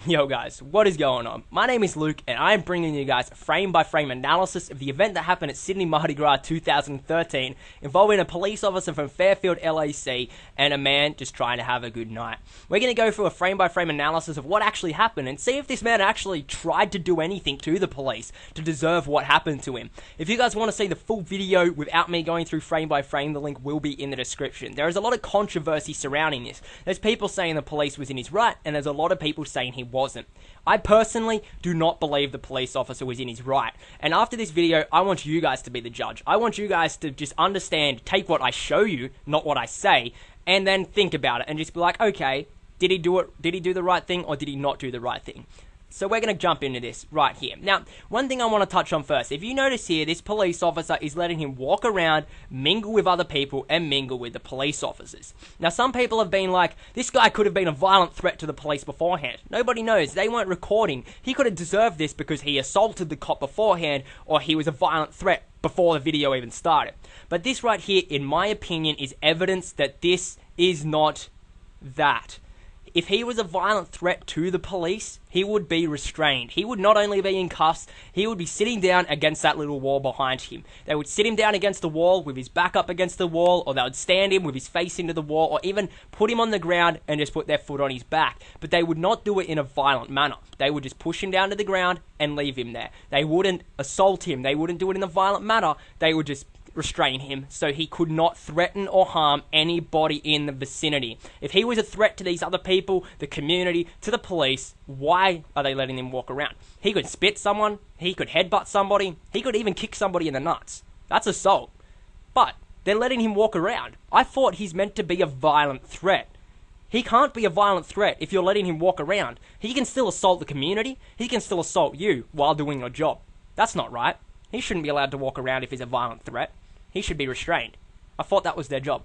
Yo guys, what is going on? My name is Luke and I am bringing you guys a frame-by-frame analysis of the event that happened at Sydney Mardi Gras 2013 involving a police officer from Fairfield LAC and a man just trying to have a good night. We're going to go through a frame-by-frame analysis of what actually happened and see if this man actually tried to do anything to the police to deserve what happened to him. If you guys want to see the full video without me going through frame-by-frame, the link will be in the description. There is a lot of controversy surrounding this. There's people saying the police was in his right and there's a lot of people saying he wasn't. I personally do not believe the police officer was in his right. And after this video, I want you guys to be the judge. I want you guys to just understand, take what I show you, not what I say, and then think about it and just be like, okay, did he do it? Did he do the right thing or did he not do the right thing? So we're going to jump into this right here. Now, one thing I want to touch on first. If you notice here, this police officer is letting him walk around, mingle with other people, and mingle with the police officers. Now, some people have been like, this guy could have been a violent threat to the police beforehand. Nobody knows. They weren't recording. He could have deserved this because he assaulted the cop beforehand, or he was a violent threat before the video even started. But this right here, in my opinion, is evidence that this is not that. If he was a violent threat to the police, he would be restrained. He would not only be in cuffs, he would be sitting down against that little wall behind him. They would sit him down against the wall with his back up against the wall, or they would stand him with his face into the wall, or even put him on the ground and just put their foot on his back. But they would not do it in a violent manner. They would just push him down to the ground and leave him there. They wouldn't assault him. They wouldn't do it in a violent manner. They would just restrain him so he could not threaten or harm anybody in the vicinity. If he was a threat to these other people, the community, to the police, why are they letting him walk around? He could spit someone, he could headbutt somebody, he could even kick somebody in the nuts. That's assault. But they're letting him walk around. I thought he's meant to be a violent threat. He can't be a violent threat if you're letting him walk around. He can still assault the community, he can still assault you while doing your job. That's not right. He shouldn't be allowed to walk around if he's a violent threat. He should be restrained. I thought that was their job.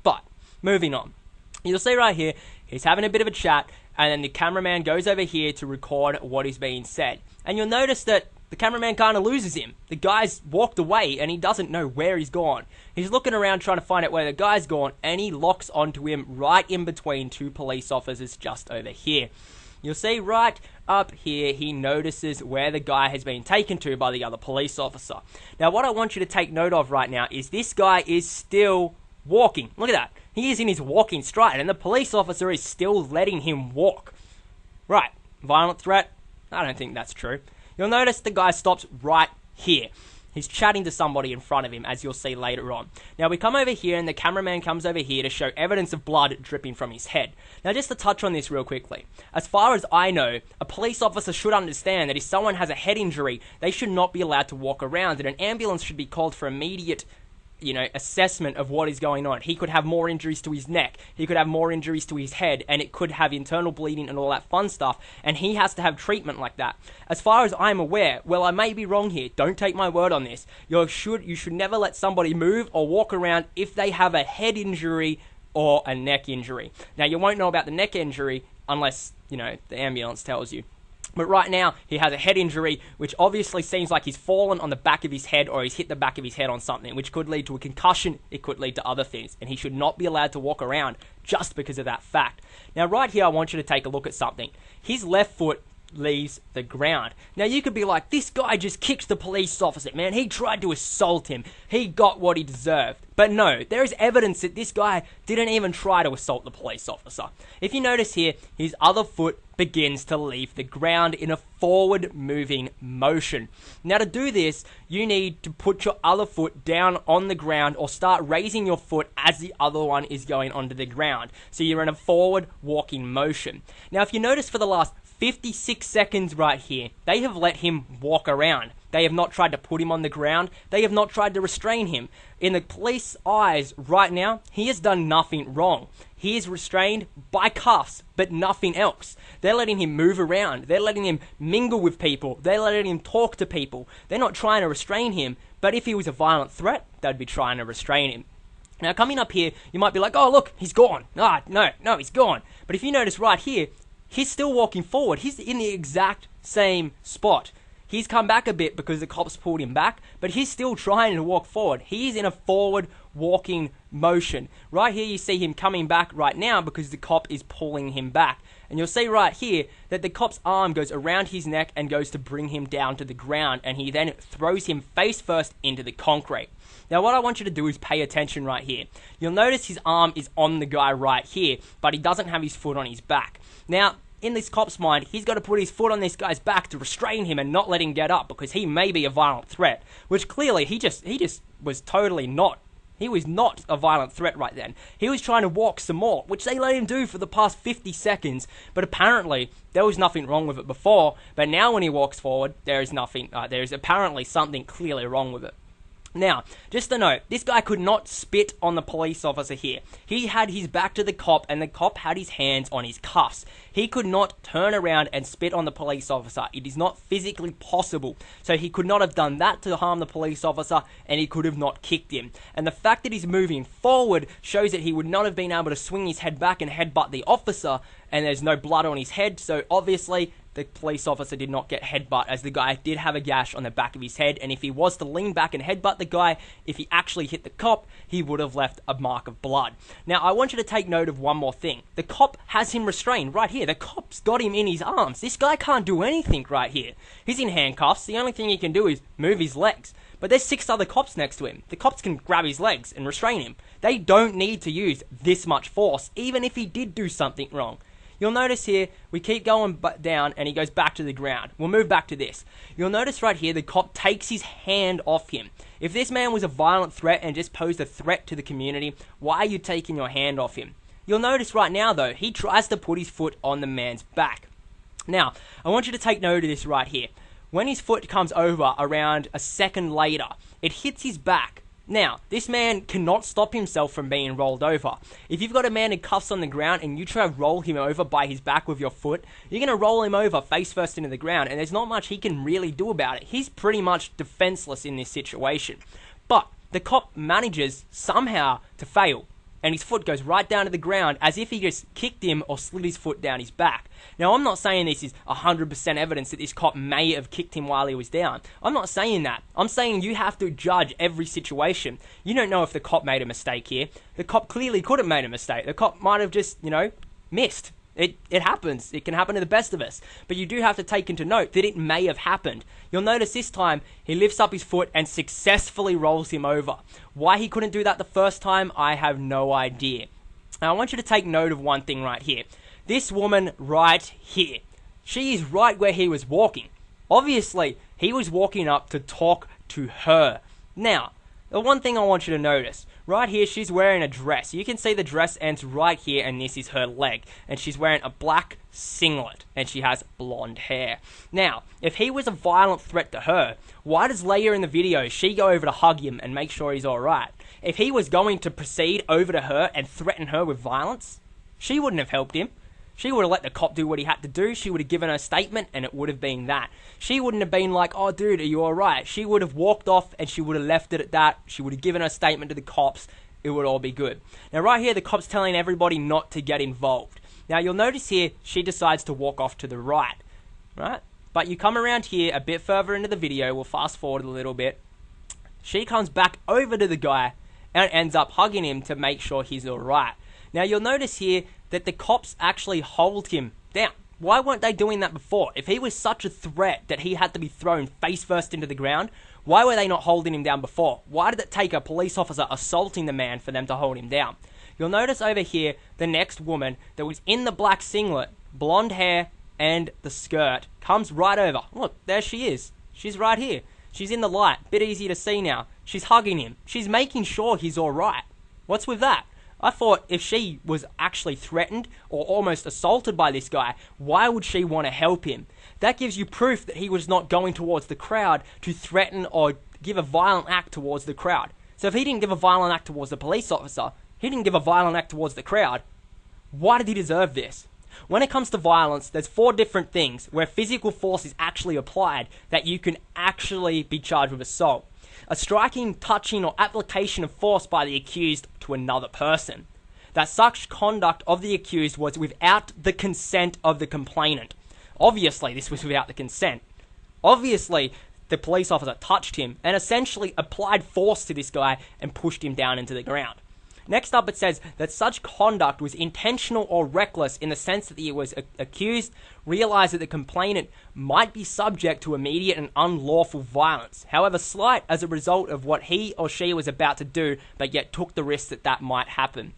But, moving on. You'll see right here, he's having a bit of a chat, and then the cameraman goes over here to record what is being said. And you'll notice that the cameraman kind of loses him. The guy's walked away, and he doesn't know where he's gone. He's looking around trying to find out where the guy's gone, and he locks onto him right in between two police officers just over here. You'll see right up here, he notices where the guy has been taken to by the other police officer. Now, what I want you to take note of right now is this guy is still walking. Look at that. He is in his walking stride, and the police officer is still letting him walk. Right. Violent threat? I don't think that's true. You'll notice the guy stops right here. He's chatting to somebody in front of him, as you'll see later on. Now, we come over here, and the cameraman comes over here to show evidence of blood dripping from his head. Now, just to touch on this real quickly. As far as I know, a police officer should understand that if someone has a head injury, they should not be allowed to walk around, and an ambulance should be called for immediate assessment of what is going on. He could have more injuries to his neck, he could have more injuries to his head, and it could have internal bleeding and all that fun stuff, and he has to have treatment like that. As far as I'm aware, well, I may be wrong here, don't take my word on this, you should never let somebody move or walk around if they have a head injury or a neck injury. Now, you won't know about the neck injury unless, the ambulance tells you. But right now, he has a head injury, which obviously seems like he's fallen on the back of his head or he's hit the back of his head on something, which could lead to a concussion, it could lead to other things, and he should not be allowed to walk around just because of that fact. Now, right here, I want you to take a look at something. His left foot leaves the ground. Now, you could be like, this guy just kicked the police officer, man. He tried to assault him. He got what he deserved. But no, there is evidence that this guy didn't even try to assault the police officer. If you notice here, his other foot begins to leave the ground in a forward moving motion. Now, to do this, you need to put your other foot down on the ground or start raising your foot as the other one is going onto the ground. So you're in a forward walking motion. Now, if you notice for the last 56 seconds right here, they have let him walk around. They have not tried to put him on the ground. They have not tried to restrain him. In the police eyes right now, he has done nothing wrong. He is restrained by cuffs, but nothing else. They're letting him move around. They're letting him mingle with people. They're letting him talk to people. They're not trying to restrain him, but if he was a violent threat, they'd be trying to restrain him. Now, coming up here, you might be like, oh, look, he's gone. Ah, no, he's gone. But if you notice right here, he's still walking forward. He's in the exact same spot. He's come back a bit because the cops pulled him back, but he's still trying to walk forward. He's in a forward walking motion. Right here you see him coming back right now because the cop is pulling him back. And you'll see right here that the cop's arm goes around his neck and goes to bring him down to the ground, and he then throws him face first into the concrete. Now what I want you to do is pay attention right here. You'll notice his arm is on the guy right here, but he doesn't have his foot on his back. Now, in this cop's mind, he's got to put his foot on this guy's back to restrain him and not let him get up because he may be a violent threat, which clearly he just was totally not. He was not a violent threat right then. He was trying to walk some more, which they let him do for the past 50 seconds, but apparently there was nothing wrong with it before, but now when he walks forward, there is apparently something clearly wrong with it. Now, just a note, this guy could not spit on the police officer here. He had his back to the cop, and the cop had his hands on his cuffs. He could not turn around and spit on the police officer. It is not physically possible. So he could not have done that to harm the police officer, and he could have not kicked him. And the fact that he's moving forward shows that he would not have been able to swing his head back and headbutt the officer, and there's no blood on his head, so obviously the police officer did not get headbutt, as the guy did have a gash on the back of his head, and if he was to lean back and headbutt the guy, if he actually hit the cop, he would have left a mark of blood. Now, I want you to take note of one more thing. The cop has him restrained right here. The cop's got him in his arms. This guy can't do anything right here. He's in handcuffs. The only thing he can do is move his legs. But there's 6 other cops next to him. The cops can grab his legs and restrain him. They don't need to use this much force, even if he did do something wrong. You'll notice here, we keep going down and he goes back to the ground. We'll move back to this. You'll notice right here, the cop takes his hand off him. If this man was a violent threat and just posed a threat to the community, why are you taking your hand off him? You'll notice right now though, he tries to put his foot on the man's back. Now, I want you to take note of this right here. When his foot comes over around a second later, it hits his back. Now, this man cannot stop himself from being rolled over. If you've got a man in cuffs on the ground and you try to roll him over by his back with your foot, you're going to roll him over face first into the ground, and there's not much he can really do about it. He's pretty much defenseless in this situation. But the cop manages somehow to fail, and his foot goes right down to the ground as if he just kicked him or slid his foot down his back. Now, I'm not saying this is 100% evidence that this cop may have kicked him while he was down. I'm not saying that. I'm saying you have to judge every situation. You don't know if the cop made a mistake here. The cop clearly could have made a mistake. The cop might have just, missed. It happens. It can happen to the best of us. But you do have to take into note that it may have happened. You'll notice this time, he lifts up his foot and successfully rolls him over. Why he couldn't do that the first time, I have no idea. Now, I want you to take note of one thing right here. This woman right here, she is right where he was walking. Obviously, he was walking up to talk to her. Now, the one thing I want you to notice, right here, she's wearing a dress. You can see the dress ends right here, and this is her leg. And she's wearing a black singlet, and she has blonde hair. Now, if he was a violent threat to her, why does later in the video she go over to hug him and make sure he's alright? If he was going to proceed over to her and threaten her with violence, she wouldn't have helped him. She would have let the cop do what he had to do. She would have given her statement, and it would have been that. She wouldn't have been like, oh, dude, are you alright? She would have walked off, and she would have left it at that. She would have given her statement to the cops. It would all be good. Now, right here, the cop's telling everybody not to get involved. Now, you'll notice here, she decides to walk off to the right. Right? But you come around here a bit further into the video. We'll fast forward a little bit. She comes back over to the guy and ends up hugging him to make sure he's alright. Now, you'll notice here that the cops actually hold him down. Why weren't they doing that before? If he was such a threat that he had to be thrown face first into the ground, why were they not holding him down before? Why did it take a police officer assaulting the man for them to hold him down? You'll notice over here, the next woman that was in the black singlet, blonde hair, and the skirt, comes right over. Look, there she is. She's right here. She's in the light. Bit easy to see now. She's hugging him. She's making sure he's alright. What's with that? I thought if she was actually threatened or almost assaulted by this guy, why would she want to help him? That gives you proof that he was not going towards the crowd to threaten or give a violent act towards the crowd. So if he didn't give a violent act towards the police officer, he didn't give a violent act towards the crowd, why did he deserve this? When it comes to violence, there's 4 different things where physical force is actually applied that you can actually be charged with assault. A striking, touching, or application of force by the accused to another person. That such conduct of the accused was without the consent of the complainant. Obviously, this was without the consent. Obviously, the police officer touched him and essentially applied force to this guy and pushed him down into the ground. Next up, it says that such conduct was intentional or reckless in the sense that he was accused, realized that the complainant might be subject to immediate and unlawful violence, however slight as a result of what he or she was about to do, but yet took the risk that that might happen.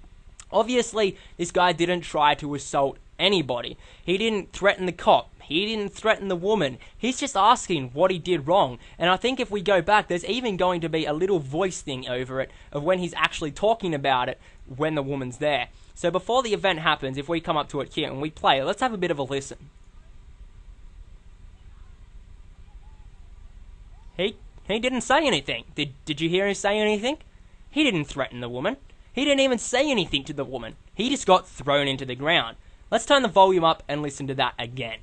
Obviously, this guy didn't try to assault anybody. He didn't threaten the cop. He didn't threaten the woman. He's just asking what he did wrong. And I think if we go back, there's even going to be a little voice thing over it of when he's actually talking about it when the woman's there. So before the event happens, if we come up to it here and we play, let's have a bit of a listen. He didn't say anything. Did you hear him say anything? He didn't threaten the woman. He didn't even say anything to the woman. He just got thrown into the ground. Let's turn the volume up and listen to that again.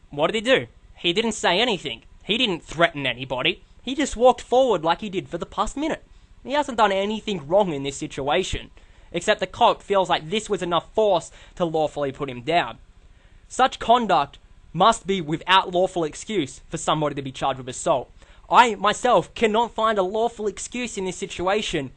What did he do? He didn't say anything. He didn't threaten anybody. He just walked forward like he did for the past minute. He hasn't done anything wrong in this situation, except the cop feels like this was enough force to lawfully put him down. Such conduct must be without lawful excuse for somebody to be charged with assault. I, myself, cannot find a lawful excuse in this situation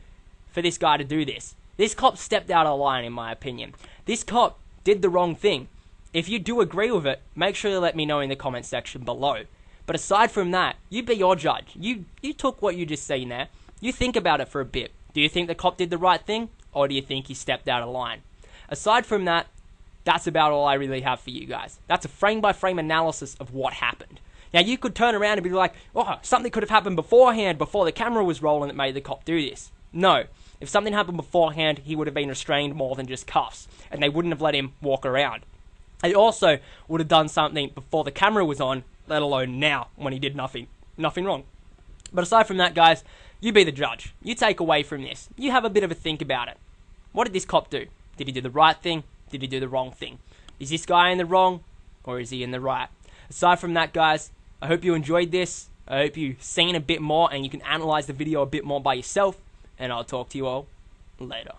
for this guy to do this. This cop stepped out of line, in my opinion. This cop did the wrong thing. If you do agree with it, make sure you let me know in the comment section below. But aside from that, you be your judge. You took what you just seen there. You think about it for a bit. Do you think the cop did the right thing? Or do you think he stepped out of line? Aside from that, that's about all I really have for you guys. That's a frame-by-frame analysis of what happened. Now, you could turn around and be like, oh, something could have happened beforehand, before the camera was rolling that made the cop do this. No. If something happened beforehand, he would have been restrained more than just cuffs, and they wouldn't have let him walk around. They also would have done something before the camera was on, let alone now, when he did nothing wrong. But aside from that, guys, you be the judge. You take away from this. You have a bit of a think about it. What did this cop do? Did he do the right thing? Did he do the wrong thing? Is this guy in the wrong, or is he in the right? Aside from that, guys, I hope you enjoyed this. I hope you've seen a bit more and you can analyze the video a bit more by yourself. And I'll talk to you all later.